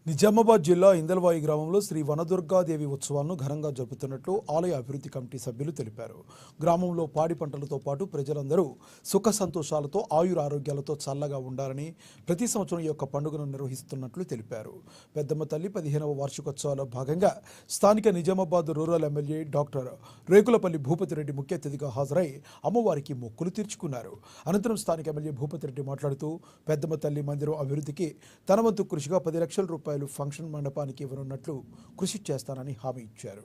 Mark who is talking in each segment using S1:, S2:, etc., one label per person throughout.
S1: నిజామాబాద్ జిల్లా ఇందల్వాయి గ్రామంలో శ్రీ వనదుర్గాదేవి ఉత్సవాలను ఘనంగా జరుపుతున్నట్లు ఆలయ అభివృద్ధి కమిటీ సభ్యులు తెలిపారు. గ్రామంలో పాడి పంటలతో పాటు ప్రజలందరూ సుఖ సంతోషాలతో ఆయురారోగ్యాలతో చల్లగా ఉండాలని ప్రతి సంవత్సరం ఈ యొక్క పండుగను నిర్వహిస్తున్నట్లు తెలిపారు. పెద్దమ్మ తల్లి 15వ వార్షికోత్సవాల భాగంగా స్థానిక Nizamabad rural MLA doctor Rekulapalli Bhupathi Reddy ముఖ్య అతిథిగా హాజరై అమ్మవారికి మొక్కులు తీర్చుకున్నారు. అనంతరం స్థానిక ఎమ్మెల్యే భూపతిరెడ్డి మాట్లాడుతూ పెద్దమ్మ తల్లి మందిరం అభివృద్ధికి తన వంతు కృషిగా 10 లక్షల రూపాయలు ఫంక్షన్ మండపానికి ఇవ్వనున్నట్లు కృషి చేస్తానని హామీ ఇచ్చారు.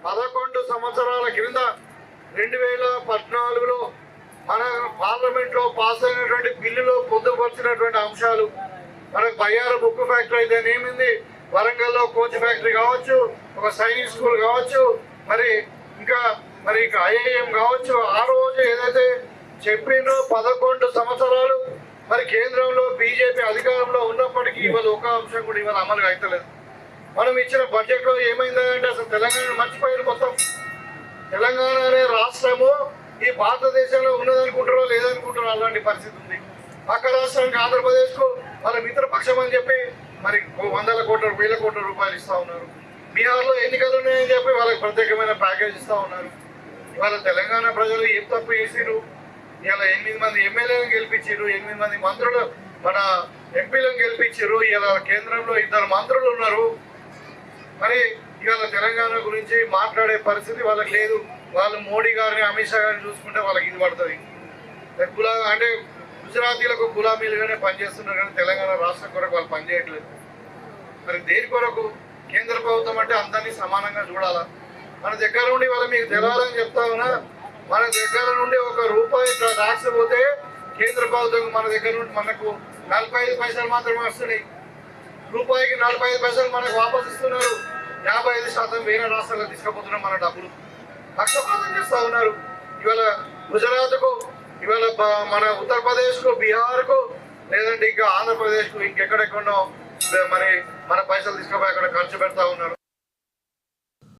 S2: 11 సంవత్సరాల క్రింద 2014లో మన పార్లమెంట్లో పాస్ అయినటువంటి బిల్లులో పొందుపరిచినటువంటి అంశాలు మనకు బయ్యారు బుక్ ఫ్యాక్టరీ అయితే ఏమింది, వరంగల్లో కోచ్ ఫ్యాక్టరీ కావచ్చు, ఒక సైనిక్ స్కూల్ కావచ్చు, మరి ఇంకా ఐఐఎం కావచ్చు. ఆ రోజు ఏదైతే చెప్పిండ్రో 11 సంవత్సరాలు మరి కేంద్రంలో బీజేపీ అధికారంలో ఉన్నప్పటికీ ఇవాళ ఒక అంశం కూడా ఇవాళ అమలు అవుతలేదు. మనం ఇచ్చిన బడ్జెట్లో ఏమైందంటే అసలు తెలంగాణ మర్చిపోయారు. మొత్తం తెలంగాణ అనే రాష్ట్రము ఈ భారతదేశంలో ఉన్నదనుకుంటారో లేదనుకుంటారో అలాంటి పరిస్థితి ఉంది. పక్క రాష్ట్రానికి ఆంధ్రప్రదేశ్కు వాళ్ళ మిత్రపక్షం అని చెప్పి మరి 100 కోట్ల 1000 కోట్ల రూపాయలు ఇస్తూ ఉన్నారు. బీహార్లో ఎన్నికలు ఉన్నాయని చెప్పి వాళ్ళకి ప్రత్యేకమైన ప్యాకేజ్ ఇస్తూ ఉన్నారు. ఇవాళ తెలంగాణ ప్రజలు ఏం తప్పు చేసిరు? ఇలా 8 మంది ఎమ్మెల్యేలను గెలిపించారు, 8 మంది మంత్రులు మన ఎంపీలను గెలిపించారు. ఇలా కేంద్రంలో 2 మంత్రులు ఉన్నారు. మరి ఇవాళ తెలంగాణ గురించి మాట్లాడే పరిస్థితి వాళ్ళకి లేదు. వాళ్ళు మోడీ గారిని అమిత్ షా గారిని చూసుకుంటే వాళ్ళకి ఇది పడుతుంది. అంటే గుజరాతీలకు గులామీలుగానే పనిచేస్తున్నారు కానీ తెలంగాణ రాష్ట్రం కొరకు వాళ్ళు పనిచేయట్లేదు. మరి దేని కొరకు? కేంద్ర ప్రభుత్వం అంటే అందరినీ సమానంగా చూడాలా? మన దగ్గర నుండి వాళ్ళు మీకు తెలవాలని చెప్తా ఉన్నా, మన దగ్గర నుండి ₹1 ట్యాక్స్ పోతే కేంద్ర ప్రభుత్వం మన దగ్గర నుండి మనకు 45 పైసలు మాత్రమే వస్తున్నాయి. రూపాయికి 45 పైసలు మనకు వాపసు ఇస్తున్నారు. 55% వేరే రాష్ట్రాలకు తీసుకుపోతున్నారు మన డబ్బులు. పక్షపాతం చేస్తూ ఉన్నారు. ఇవాళ గుజరాత్కు, ఇవాళ మన ఉత్తరప్రదేశ్కు, బీహార్కు, లేదంటే ఇంకా ఆంధ్రప్రదేశ్కు, ఇంకెక్కడెక్కడో మరి మన పైసలు తీసుకుపోయి అక్కడ ఖర్చు పెడతా ఉన్నారు.